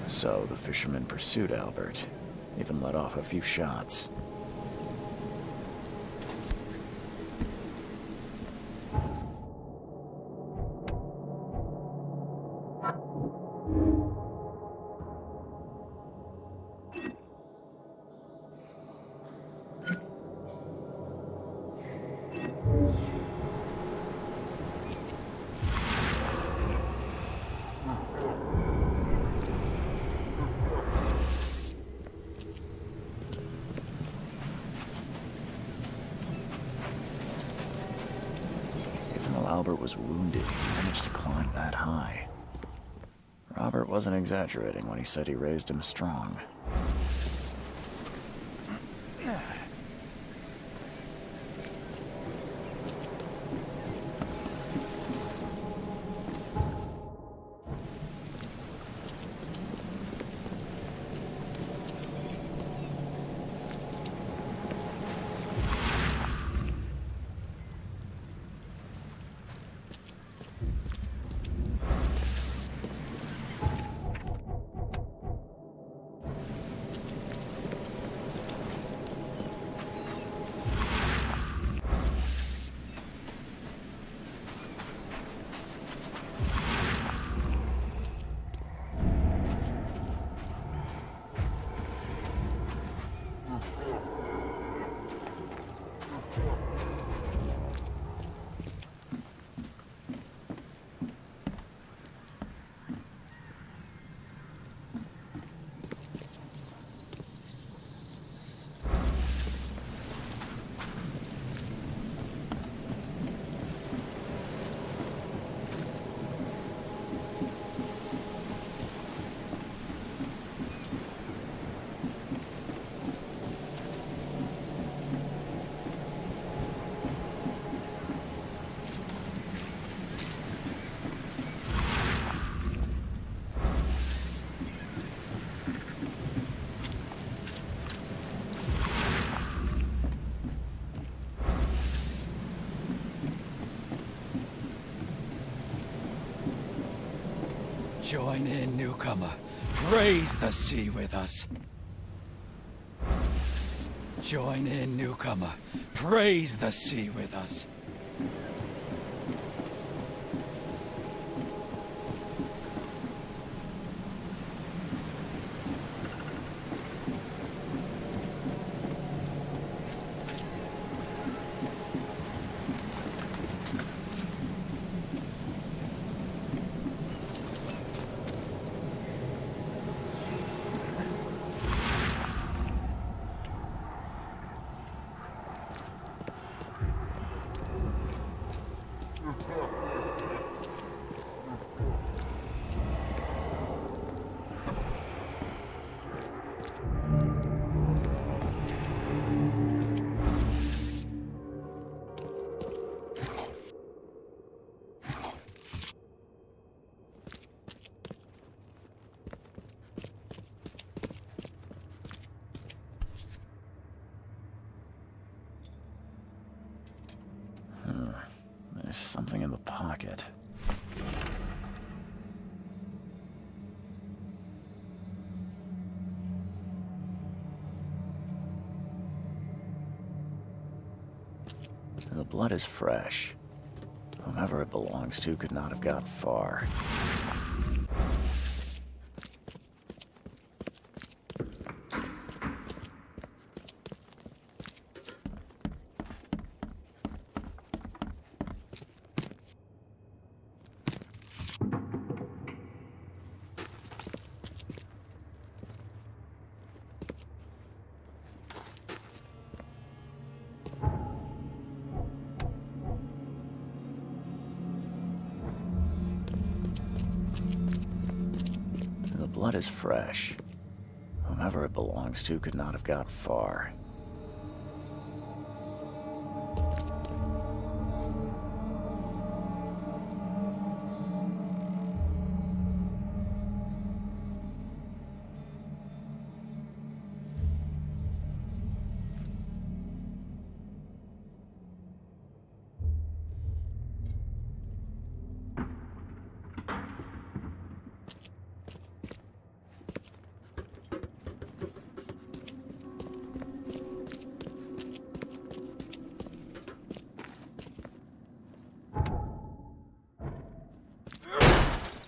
So the fisherman pursued Albert, even let off a few shots. Albert was wounded, he managed to climb that high. Robert wasn't exaggerating when he said he raised him strong. Join in, newcomer. Praise the sea with us. Join in, newcomer. Praise the sea with us. There's something in the pocket. The blood is fresh. Whomever it belongs to could not have got far. blood is fresh. Whomever it belongs to could not have got far.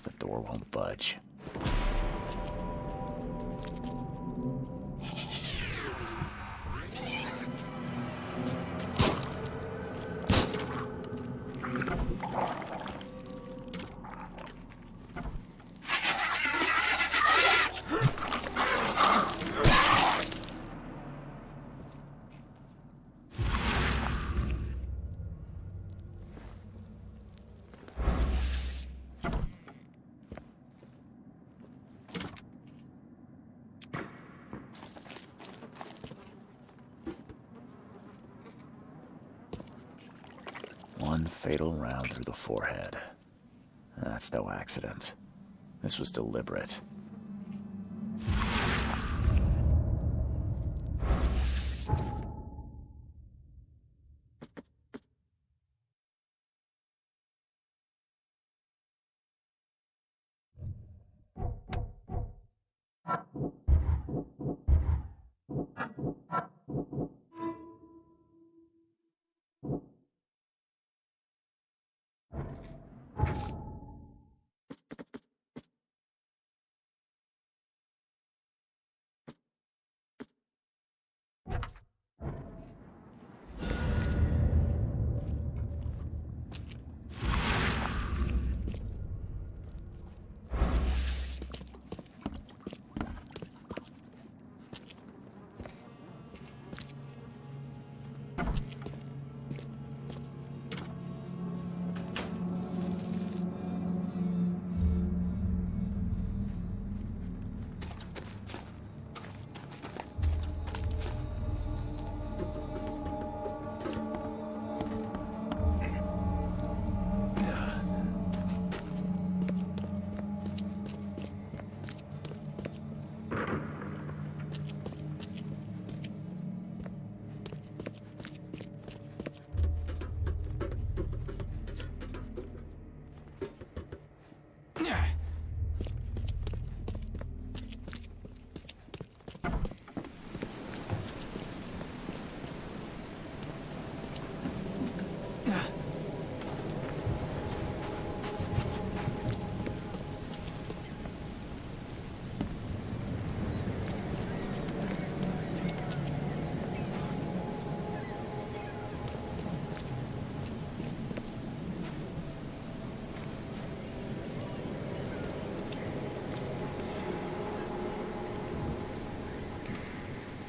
The door won't budge. One fatal round through the forehead. That's no accident. This was deliberate.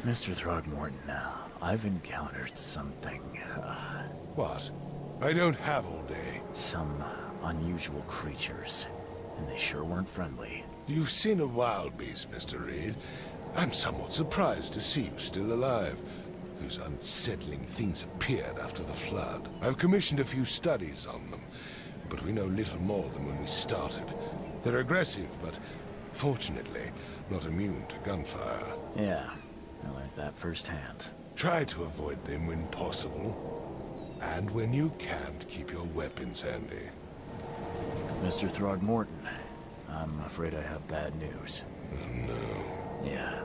Mr. Throgmorton, I've encountered something, What? I don't have all day. some unusual creatures, and they sure weren't friendly. You've seen a wild beast, Mr. Reed. I'm somewhat surprised to see you still alive. Those unsettling things appeared after the flood. I've commissioned a few studies on them, but we know little more than when we started. They're aggressive, but fortunately not immune to gunfire. Yeah, I learned that firsthand. Try to avoid them when possible. And when you can't, keep your weapons handy. Mr. Throgmorton, I'm afraid I have bad news. No. Yeah,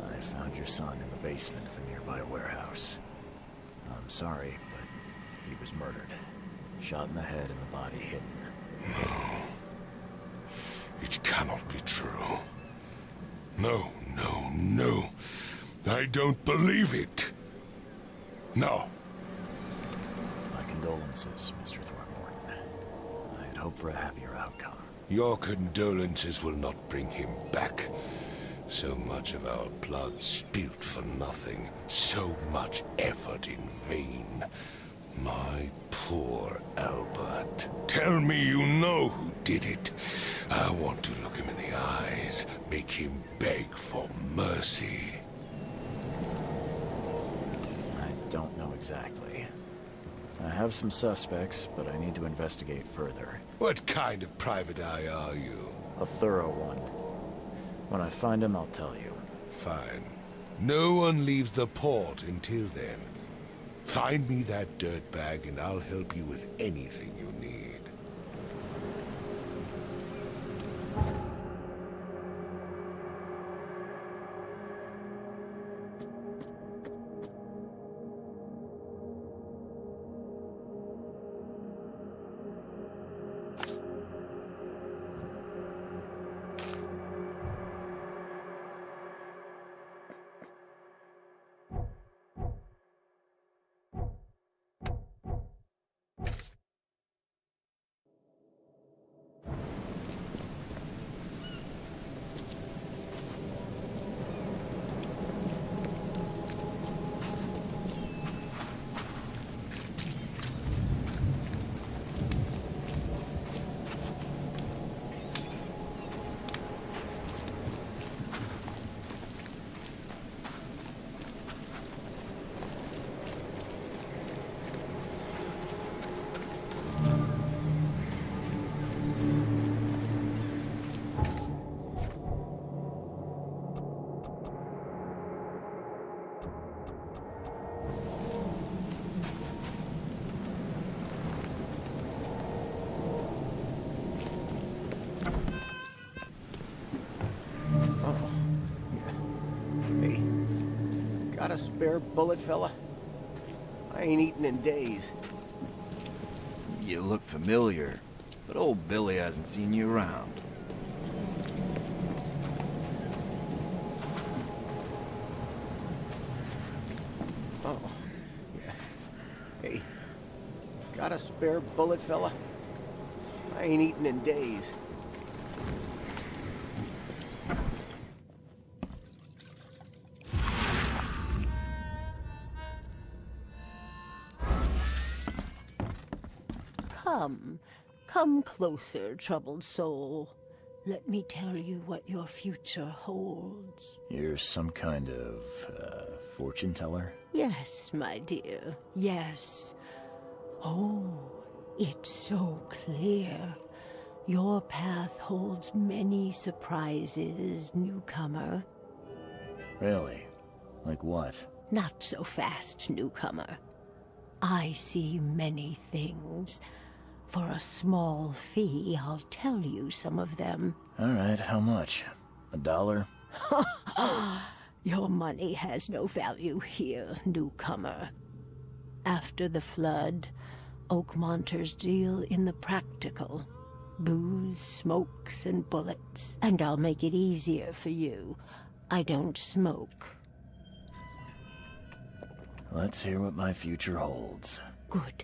I found your son in the basement of a nearby warehouse. I'm sorry, but he was murdered. Shot in the head and the body hidden. No. It cannot be true. No, no, no. I don't believe it. No. My condolences, Mr. Throgmorton. I had hoped for a happier outcome. Your condolences will not bring him back. So much of our blood spilt for nothing. So much effort in vain. My poor Albert. Tell me you know who did it. I want to look him in the eyes, make him beg for mercy. I don't know exactly. I have some suspects, but I need to investigate further. What kind of private eye are you? A thorough one. When I find him, I'll tell you. Fine. No one leaves the port until then. Find me that dirtbag and I'll help you with anything you need. Got a spare bullet, fella? I ain't eaten in days. You look familiar, but old Billy hasn't seen you around. Oh, yeah. Hey, got a spare bullet, fella? I ain't eaten in days. Come closer, troubled soul. Let me tell you what your future holds. You're some kind of, fortune teller? Yes, my dear, yes. Oh, it's so clear. Your path holds many surprises, newcomer. Really? Like what? Not so fast, newcomer. I see many things. For a small fee, I'll tell you some of them. All right, how much? $1? Your money has no value here, newcomer. After the flood, Oakmonters deal in the practical. Booze, smokes, and bullets. And I'll make it easier for you. I don't smoke. Let's hear what my future holds. Good.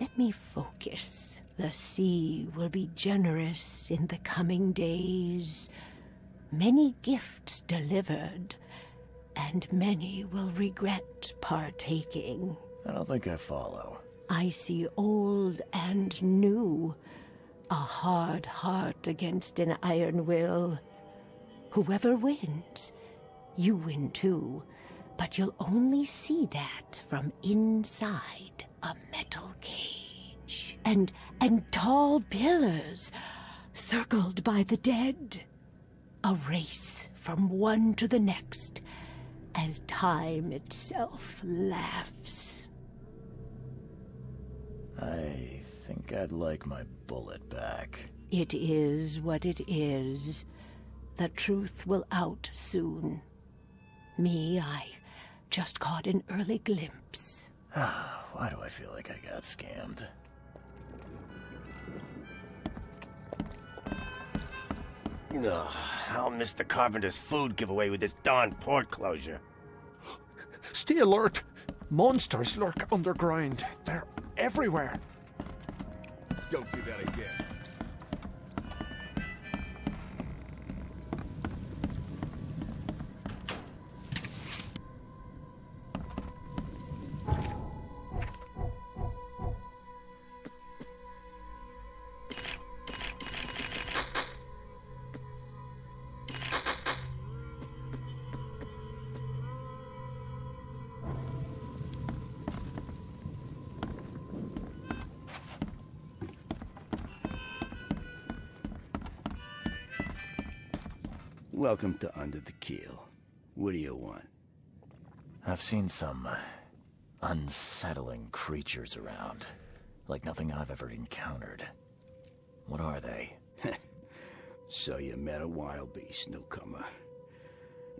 Let me focus. The sea will be generous in the coming days. Many gifts delivered, and many will regret partaking. I don't think I follow. I see old and new. A hard heart against an iron will. Whoever wins, you win too. But you'll only see that from inside a metal cage. And tall pillars, circled by the dead. A race from one to the next, as time itself laughs. I think I'd like my bullet back. It is what it is. The truth will out soon. Me, I just caught an early glimpse. Why do I feel like I got scammed? Ugh, I'll miss the carpenter's food giveaway with this darn port closure. Stay alert! Monsters lurk underground. They're everywhere. Don't do that again. Welcome to Under the Keel. What do you want? I've seen some unsettling creatures around. Like nothing I've ever encountered. What are they? So you met a wild beast, newcomer.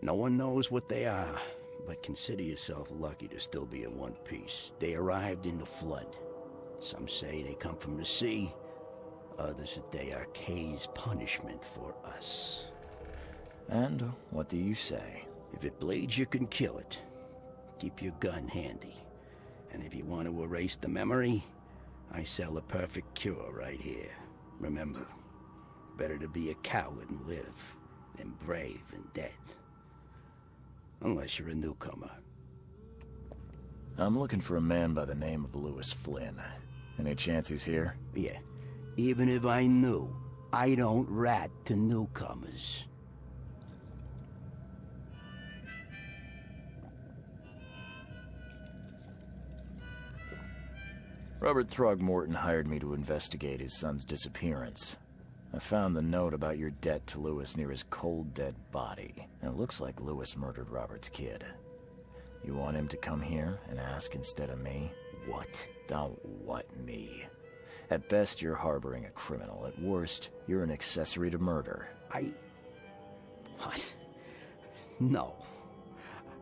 No one knows what they are, but consider yourself lucky to still be in one piece. They arrived in the flood. Some say they come from the sea. Others that they are Kay's punishment for us. And what do you say? If it bleeds, you can kill it. Keep your gun handy. And if you want to erase the memory, I sell a perfect cure right here. Remember, better to be a coward and live than brave and dead. Unless you're a newcomer. I'm looking for a man by the name of Lewis Flynn. Any chance he's here? Yeah. Even if I knew, I don't rat to newcomers. Robert Throgmorton hired me to investigate his son's disappearance. I found the note about your debt to Lewis near his cold, dead body. And it looks like Lewis murdered Robert's kid. You want him to come here and ask instead of me? What? Don't what me. At best, you're harboring a criminal. At worst, you're an accessory to murder. What? No.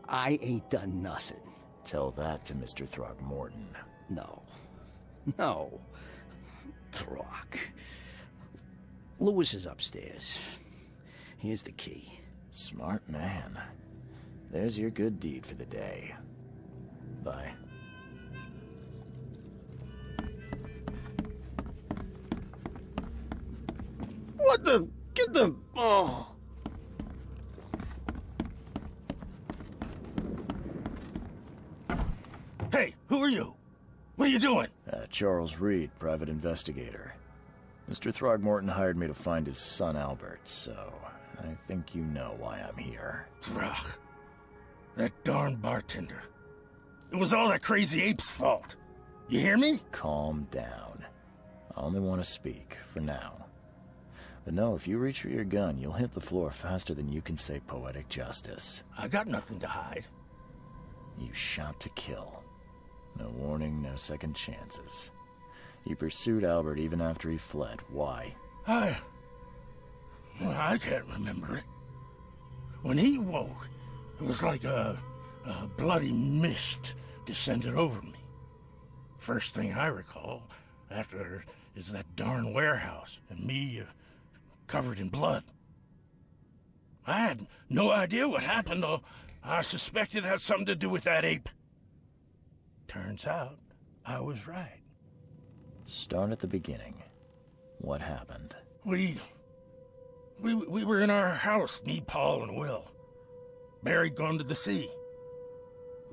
I ain't done nothing. Tell that to Mr. Throgmorton. No. Throg. Lewis is upstairs. Here's the key. Smart man. There's your good deed for the day. Bye. What the? Get the... Oh. Hey, who are you? What are you doing? Charles Reed, private investigator. Mr. Throgmorton hired me to find his son Albert, so I think you know why I'm here. Throg. That darn bartender. It was all that crazy ape's fault. You hear me? Calm down. I only want to speak, for now. But no, if you reach for your gun, you'll hit the floor faster than you can say poetic justice. I got nothing to hide. You shot to kill. No warning, no second chances. You pursued Albert even after he fled. Why? I can't remember it. When he woke, it was like a bloody mist descended over me. First thing I recall after is that darn warehouse and me covered in blood. I had no idea what happened, though I suspected it had something to do with that ape. Turns out, I was right. Start at the beginning. What happened? We were in our house, me, Paul, and Will. Barry'd gone to the sea.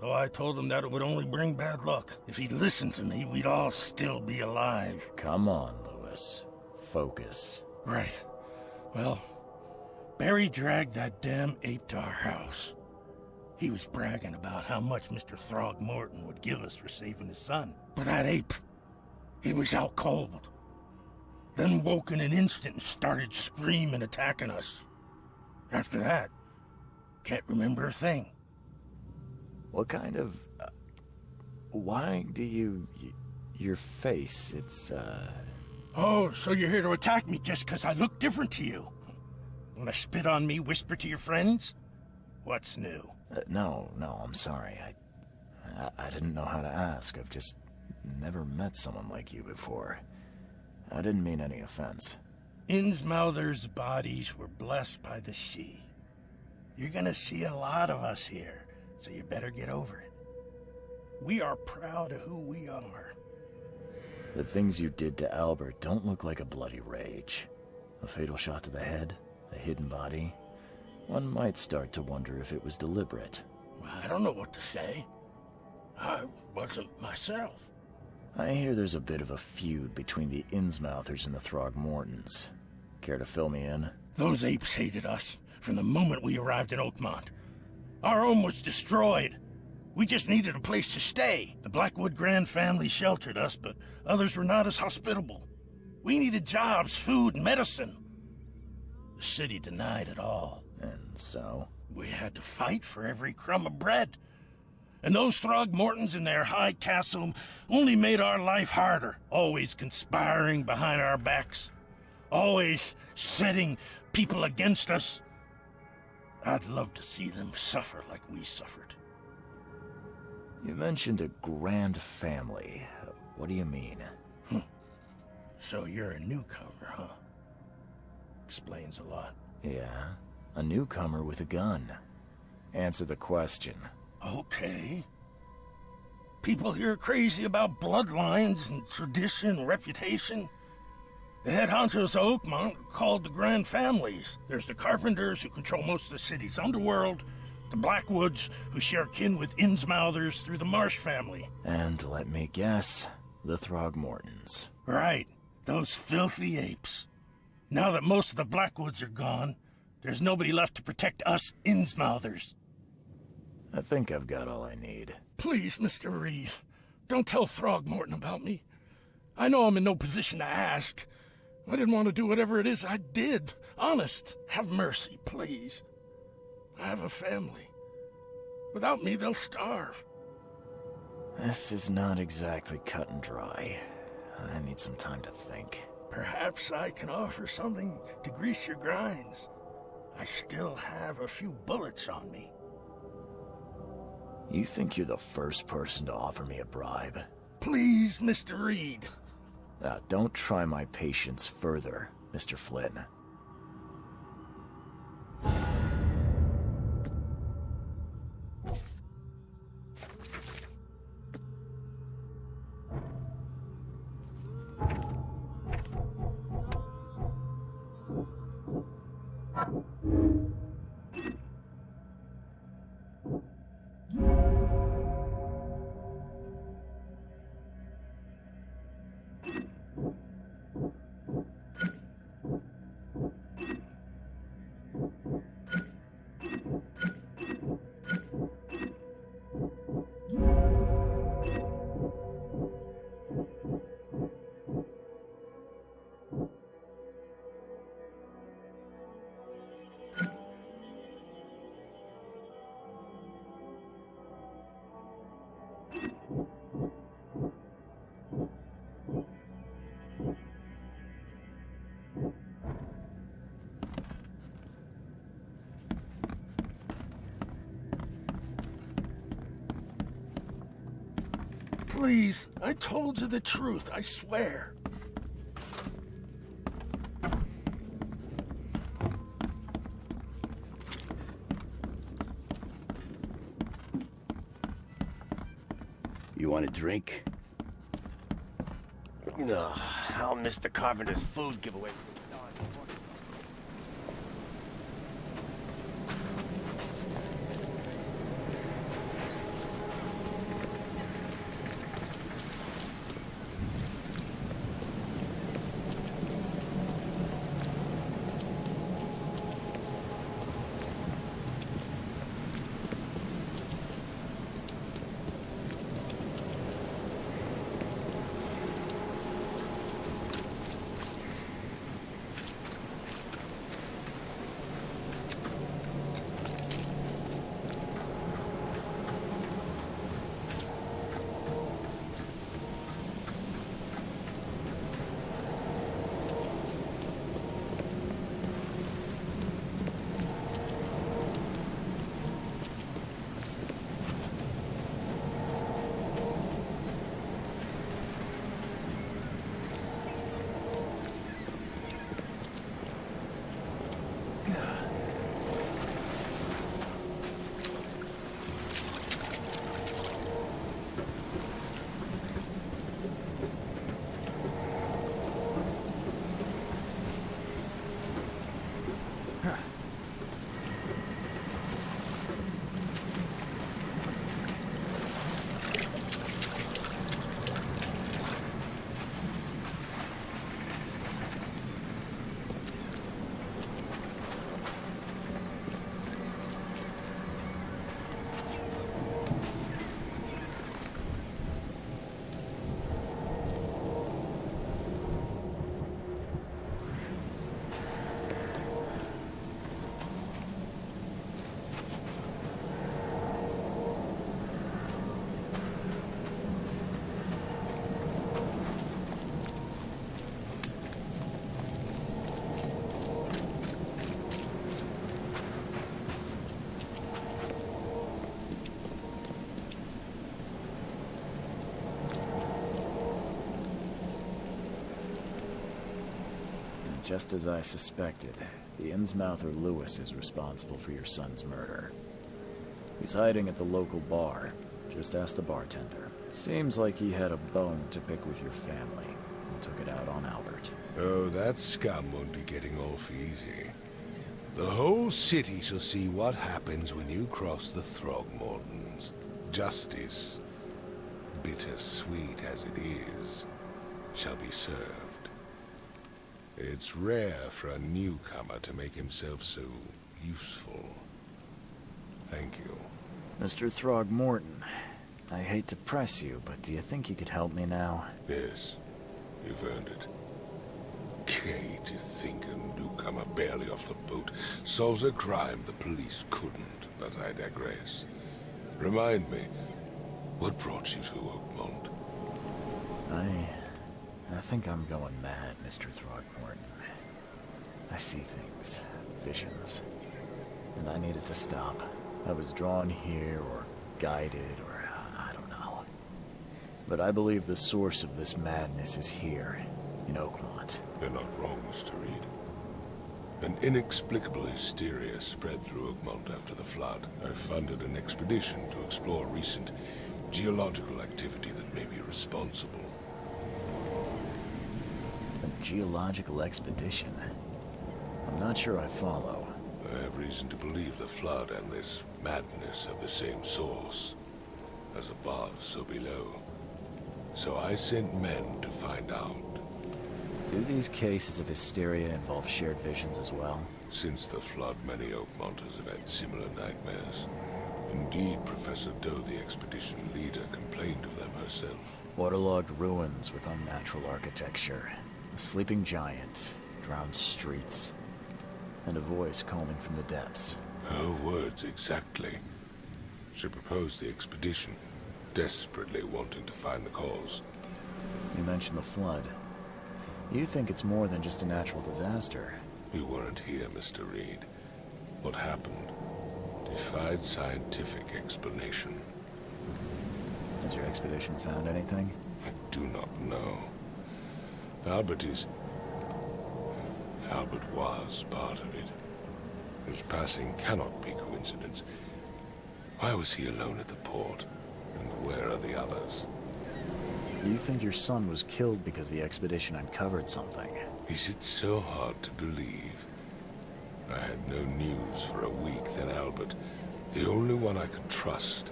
Though I told him that it would only bring bad luck. If he'd listened to me, we'd all still be alive. Come on, Lewis. Focus. Right. Well, Barry dragged that damn ape to our house. He was bragging about how much Mr. Throgmorton would give us for saving his son. But that ape, he was out cold. Then woke in an instant and started screaming, attacking us. After that, can't remember a thing. What kind of... why do you... your face, it's, Oh, so you're here to attack me just because I look different to you? Wanna spit on me, whisper to your friends? What's new? No, I'm sorry. I didn't know how to ask. I've just never met someone like you before. I didn't mean any offense. Innsmouther's bodies were blessed by the sea. You're gonna see a lot of us here, so you better get over it. We are proud of who we are. The things you did to Albert don't look like a bloody rage. A fatal shot to the head, a hidden body. One might start to wonder if it was deliberate. I don't know what to say. I wasn't myself. I hear there's a bit of a feud between the Innsmouthers and the Throgmortons. Care to fill me in? Those apes hated us from the moment we arrived in Oakmont. Our home was destroyed. We just needed a place to stay. The Blackwood Grand family sheltered us, but others were not as hospitable. We needed jobs, food, and medicine. The city denied it all. And so? We had to fight for every crumb of bread. And those Throgmortons in their high castle only made our life harder, always conspiring behind our backs, always setting people against us. I'd love to see them suffer like we suffered. You mentioned a grand family. What do you mean? So you're a newcomer, huh? Explains a lot. Yeah, a newcomer with a gun. Answer the question. Okay. People here are crazy about bloodlines and tradition and reputation. The head honchos of Oakmont are called the Grand Families. There's the Carpenters, who control most of the city's underworld, the Blackwoods, who share kin with Innsmouthers through the Marsh family. And let me guess, the Throgmortons. Right, those filthy apes. Now that most of the Blackwoods are gone, there's nobody left to protect us Innsmouthers. I think I've got all I need. Please, Mr. Reed, don't tell Throgmorton about me. I know I'm in no position to ask. I didn't want to do whatever it is I did. Honest, have mercy, please. I have a family. Without me, they'll starve. This is not exactly cut and dry. I need some time to think. Perhaps I can offer something to grease your grinds. I still have a few bullets on me. You think you're the first person to offer me a bribe? Please, Mr. Reed. Now, don't try my patience further, Mr. Flynn. Please, I told you the truth, I swear. You want a drink? Ugh, I'll miss the Carpenter's food giveaway. just as I suspected. The Innsmouther Lewis is responsible for your son's murder. He's hiding at the local bar. Just ask the bartender. Seems like he had a bone to pick with your family and took it out on Albert. Oh, that scum won't be getting off easy. The whole city shall see what happens when you cross the Throgmortons. Justice, bittersweet as it is, shall be served. It's rare for a newcomer to make himself so useful. Thank you. Mr. Throgmorton, I hate to press you, but do you think you could help me now? Yes, you've earned it. Okay, to think a newcomer barely off the boat solves a crime the police couldn't, but I digress. Remind me, what brought you to Oakmont? I think I'm going mad, Mr. Throgmorton. I see things, visions, and I needed to stop. I was drawn here, or guided, or I don't know. But I believe the source of this madness is here, in Oakmont. You're not wrong, Mr. Reed. An inexplicable hysteria spread through Oakmont after the flood. I funded an expedition to explore recent geological activity that may be responsible. A geological expedition? I'm not sure I follow. I have reason to believe the flood and this madness have the same source. As above, so below. So I sent men to find out. Do these cases of hysteria involve shared visions as well? Since the flood, many Oakmonters have had similar nightmares. Indeed, Professor Doe, the expedition leader, complained of them herself. Waterlogged ruins with unnatural architecture. A sleeping giant, drowned streets, and a voice calling from the depths. Her words exactly. She proposed the expedition, desperately wanting to find the cause. You mentioned the flood. You think it's more than just a natural disaster. You weren't here, Mr. Reed. What happened defied scientific explanation. Has your expedition found anything? I do not know. Albert was part of it. His passing cannot be coincidence. Why was he alone at the port? And where are the others? Do you think your son was killed because the expedition uncovered something? Is it so hard to believe? I had no news for a week, then Albert, the only one I could trust,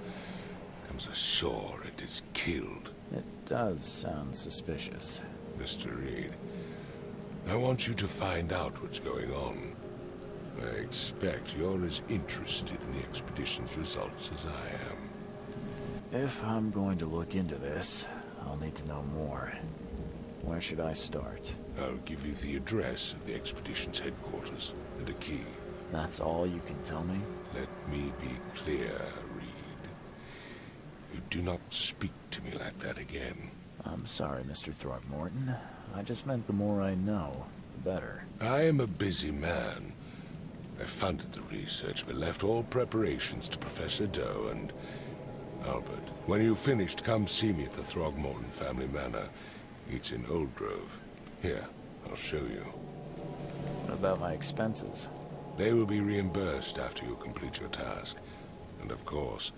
comes ashore and is killed. It does sound suspicious. Mr. Reed, I want you to find out what's going on. I expect you're as interested in the expedition's results as I am. If I'm going to look into this, I'll need to know more. Where should I start? I'll give you the address of the expedition's headquarters and a key. That's all you can tell me? Let me be clear, Reed. You do not speak to me like that again. I'm sorry, Mr. Throgmorton. I just meant the more I know, the better. I am a busy man. I funded the research, but left all preparations to Professor Doe and Albert. When you've finished, come see me at the Throgmorton family manor. It's in Old Grove. Here, I'll show you. What about my expenses? They will be reimbursed after you complete your task. And of course,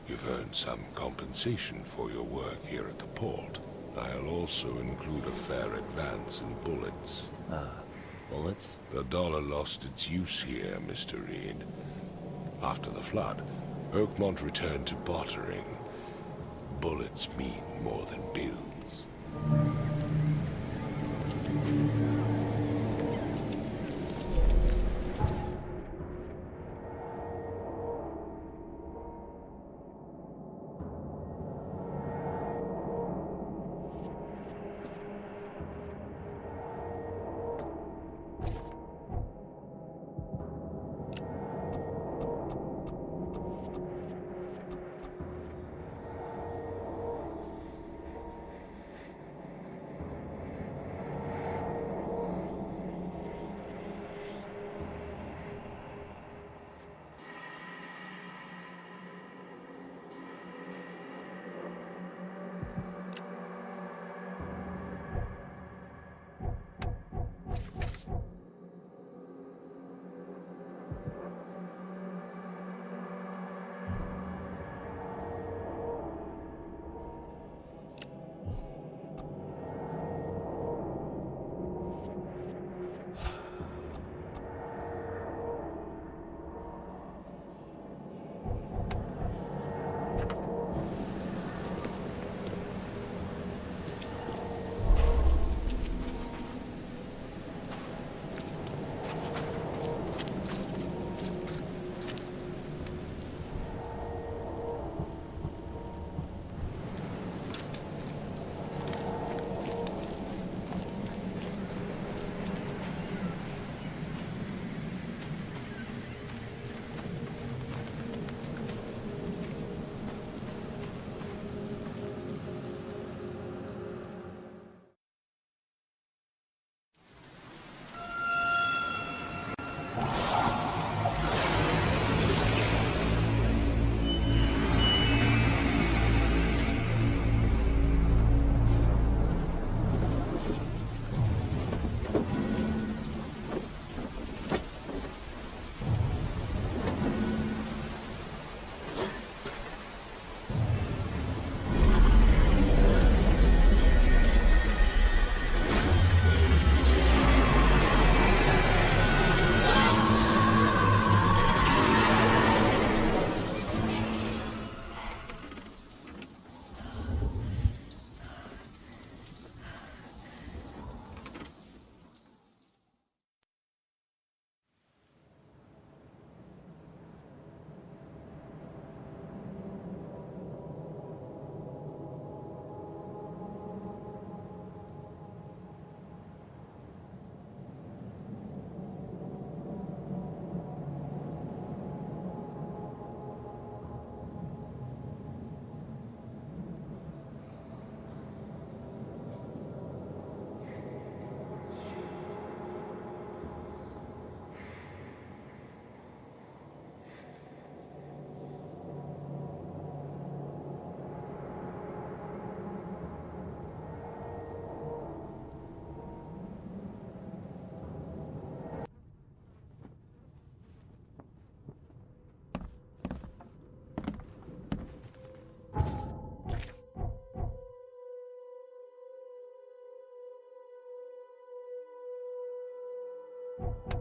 you've earned some compensation for your work here at the port. I'll also include a fair advance in bullets. Bullets? The dollar lost its use here, Mr. Reed. After the flood, Oakmont returned to bartering. Bullets mean more than bills. you.